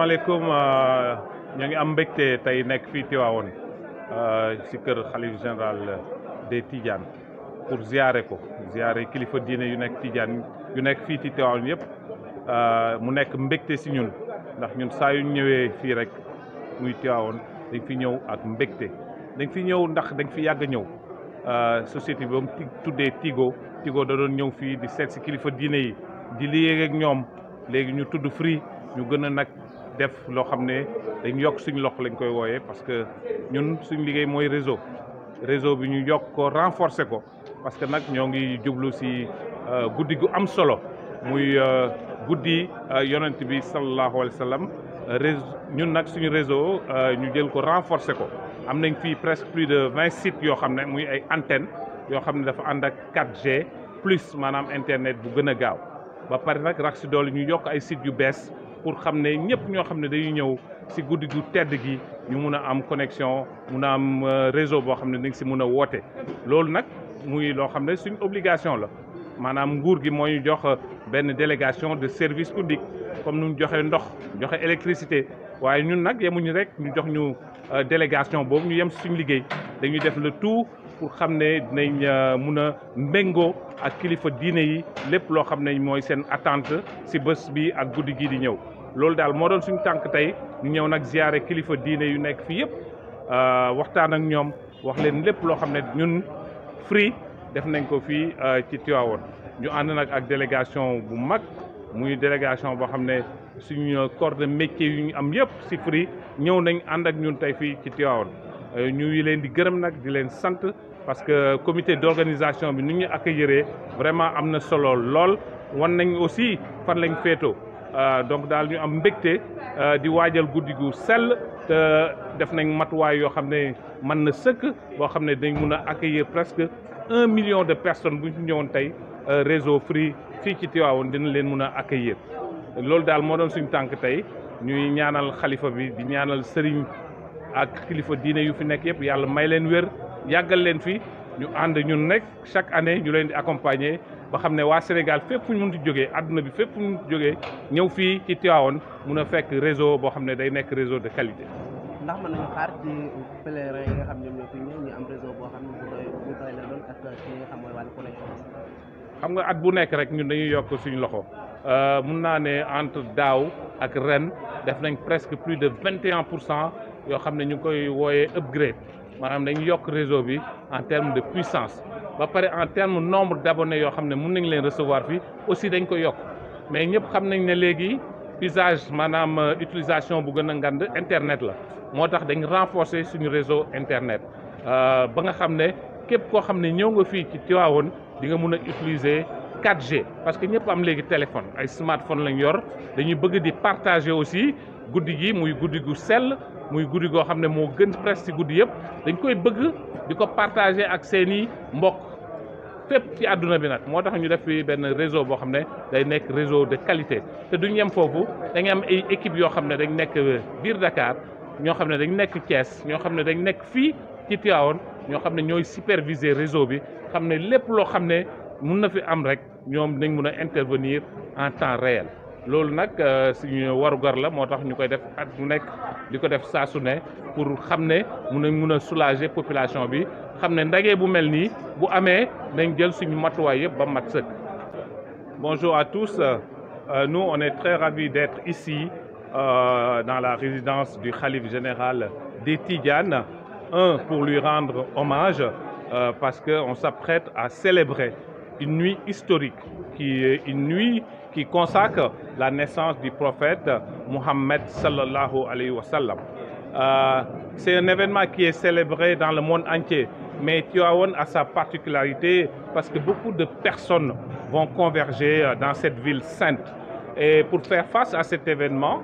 asalaamaaleykum ñoo ngi am mbégte tey nekk fii Tivaouane si kër xalif général des Tidiane pour ziare kilifa diine yu nekk Tidiane yu nekk fii ci Tivaouane yëpp mu nekk mbégte si ñun ndax ñun saa yu ñëwee fii rek muy Tivaouane dañ fi ñëw ak mbégte dañ fi ñëw ndax dañ fi yàgg ñëw société bi ba mu tuddee Tigo da doon ñëw fii di seet si kilifa diine yi di liggéey ak ñoom léegi ñu tudd Free ñu gën a nag def loo xam ne dañ yokk suñ loxo lañ koy wooyee parce que ñun suñ liggéey mooy réseau bi ñu yokk ko renforcer ko parce que nag ñoo ngi jublu si guddi gu am solo muy guddi yonent bi sallallahu alayhi wa sallam ñun nag suñu réseau ñu jël ko renforcer ko am nañ fii presque plus de 20 sites yoo xam ne muy ay antennes yoo xam ne dafa ànd ak 4G plus maanaam internet bu gën a gaaw ba pare nag rax si doole ñu yokk ay sites yu bees pour xam ne ñëpp ñoo xam ne dañuy ñëw si guddi gu tedd gi ñu mun a am connexion mun a am réseau boo xam ne dañ si mun a woote loolu nag muy loo xam ne suñ obligation la maanaam nguur gi moo ñu jox benn délégation de service public comme nu ñu joxe ndox joxe électricité waaye ñun nag yemuñu rek ñu jox ñu délégation boobu ñu yem si suñu liggéey dañuy def le tout pour xam ne dinañ mun a méngoo ak kilifa diine yi lépp loo xam ne mooy seen attente si bés bi ak guddi gii di ñëw loolu daal moo doon suñu tànk tey ñu ñëw nag ziare kilifa diine yu nekk fii yëpp waxtaan ak ñoom wax leen lépp loo xam ne ñun Free def nañ ko fii ci Tivaouane ñu ànd nag ak délégation bu mag muy délégation boo xam ne suñu corps de métier yu ñu am yëpp si Free ñëw nañ ànd ak ñun tey fii ci Tivaouane ñu ngi leen di gërëm nag di leen sant parce que comité d'organisation bi ni ñu accueillir vraiment am na solo lool wan nañ aussi fan lañ féetoo donc daal ñu am mbégte di waajal guddi gu sell te def nañ matuwaay yoo xam ne mën na sëkk boo xam ne dañ mun a accueillir presque 1 million de personnes bu ñu ñëwoon tey réseau Free fii ci Tivaouane dina leen mun a accueillir loolu daal moo doon suñu tànk tey ñuy ñaanal xalifa bi di ñaanal sëriñ ak kilifa diine yu fi nekk yëpp yàlla may leen wér yàggal leen fi ñu ànd ñun rek chaque année ñu leen di accompagner ba xam ne waa Sénégal fépp fu ñu mun ti jógee àdduna bi fépp fu ñu jógee ñëw fii ci Tivaouane mun a fekk réseau boo xam ne day nekk réseau de qualité. ndax mën nañu xaar ci pèlerin yi nga xam ñoom ñoo fi ñëw ñu am réseau boo xam ne bu doy la doon ak ci nga xam mooy wàllu connexion. xam nga at bu nekk rek ñun dañuy yokk suñu loxo mun naa ne entre daaw ak ren def nañ presque plus de 21% yoo xam ne ñu ngi koy wooyee upgrade maanaam dañu yokk réseau bi en terme de puissance ba pare en terme nombre d'abonnés yoo xam ne mun nañ leen recevoir fii aussi dañ ko yokk mais ñëpp xam nañ ne léegi usage maanaam utilisation bu gën a ngand internet la moo tax dañ renforcer suñu réseau internet ba nga xam ne képp koo xam ne ñëw nga fii ci Tivaouane di nga mun a utiliser 4G parce que ñëpp am léegi téléphone ay smartphone lañ yor dañuy bëgg di partager aussi guddi gi muy guddi gu sell muy guddi goo xam ne moo gën presque ci guddi yëpp dañ koy bëgg di ko partager ak seeni mbokk fépp ci àdduna bi nag moo tax ñu def fi benn réseau boo xam ne day nekk réseau de qualité te duñ yem foofu dañu am ay équipe yoo xam ne dañ nekk biir Dakar ñoo xam ne dañ nekk Thiès ñoo xam ne dañ nekk fii ci Tivaouane ñoo xam ne ñooy superviser réseau bi xam ne lépp loo xam ne mun na fi am rek ñoom dañ mun a intervenir en temps réel loolu nag suñu warugar la moo tax ñu koy def at mu nekk di ko def saa su ne pour xam ne mun a soulager population bi xam ne ndaje bu mel nii bu amee nañ jël suñu matuwaay yëpp ba mat sëkk. Bonjour à tous, nous on est très ravis d'être ici dans la résidence du khalife général des Tidianes, pour lui rendre hommage parce qu'on s'apprête à célébrer une nuit historique qui est une nuit qui consacre la naissance du prophète Mohammed sallallahu alayhi wa sallam. C'est un événement qui est célébré dans le monde entier, mais Tivaouane a sa particularité parce que beaucoup de personnes vont converger dans cette ville sainte. Et pour faire face à cet événement,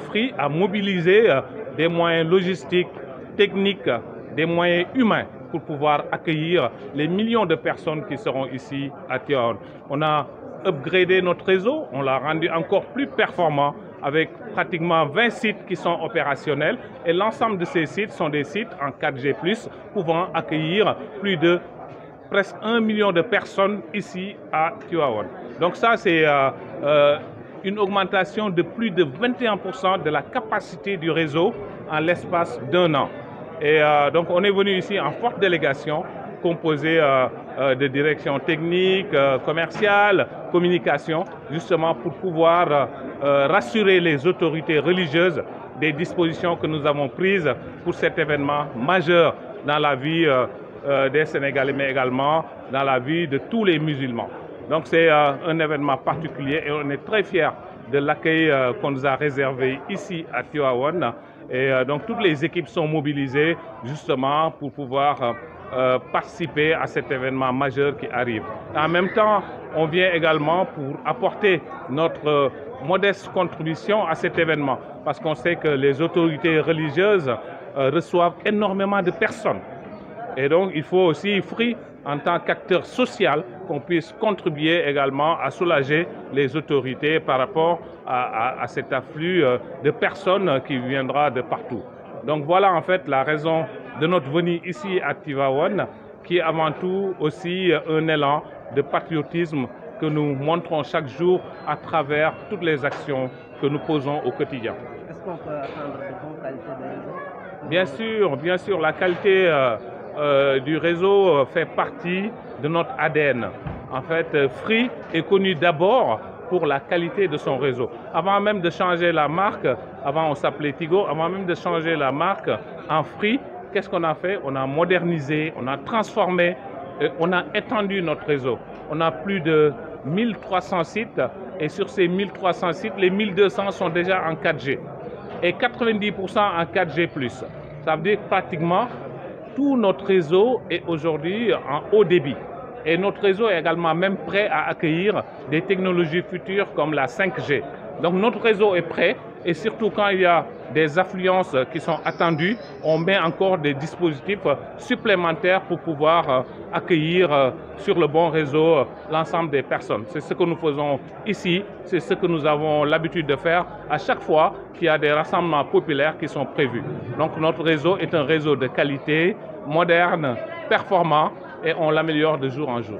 Free a mobilisé des moyens logistiques, techniques, des moyens humains pour pouvoir accueillir les millions de personnes qui seront ici à Tivaouane. On a upgradé notre réseau, on l'a rendu encore plus performant avec pratiquement 20 sites qui sont opérationnels et l'ensemble de ces sites sont des sites en 4G+, pouvant accueillir plus de presque 1 million de personnes ici à Tivaouane. Donc ça c'est une augmentation de plus de 21% de la capacité du réseau en l'espace d'1 an. Et donc on est venu ici en forte délégation composée de directions techniques, commerciales, communication, justement pour pouvoir rassurer les autorités religieuses des dispositions que nous avons prises pour cet événement majeur dans la vie des Sénégalais, mais également dans la vie de tous les musulmans. Donc c'est un événement particulier et on est très fiers de l'accueil qu'on nous a réservé ici à Tivaouane. Et donc toutes les équipes sont mobilisées justement pour pouvoir participer à cet événement majeur qui arrive. En même temps, on vient également pour apporter notre modeste contribution à cet événement parce qu'on sait que les autorités religieuses reçoivent énormément de personnes. Et donc il faut aussi, Free, en tant qu'acteur social, qu'on puisse contribuer également à soulager les autorités par rapport à cet afflux de personnes qui viendra de partout. Donc voilà en fait la raison de notre venue ici à Tivaouane, qui est avant tout aussi un élan de patriotisme que nous montrons chaque jour à travers toutes les actions que nous posons au quotidien. Est-ce qu'on peut attendre de bonnes qualités de réseau? Bien sûr, la qualité du réseau fait partie de notre ADN. En fait, Free est connu d'abord pour la qualité de son réseau. Avant même de changer la marque, avant on s'appelait Tigo, avant même de changer la marque en Free, qu'est-ce qu'on a fait? On a modernisé, on a transformé, on a étendu notre réseau. On a plus de 1300 sites et sur ces 1300 sites, les 1200 sont déjà en 4G et 90% en 4G+. Ça veut dire que pratiquement tout notre réseau est aujourd'hui en haut débit. Et notre réseau est également même prêt à accueillir des technologies futures comme la 5G. Donc notre réseau est prêt et surtout quand il y a des affluences qui sont attendues, on met encore des dispositifs supplémentaires pour pouvoir accueillir sur le bon réseau l'ensemble des personnes. C'est ce que nous faisons ici, c'est ce que nous avons l'habitude de faire à chaque fois qu'il y a des rassemblements populaires qui sont prévus. Donc notre réseau est un réseau de qualité, moderne, performant et on l'améliore de jour en jour.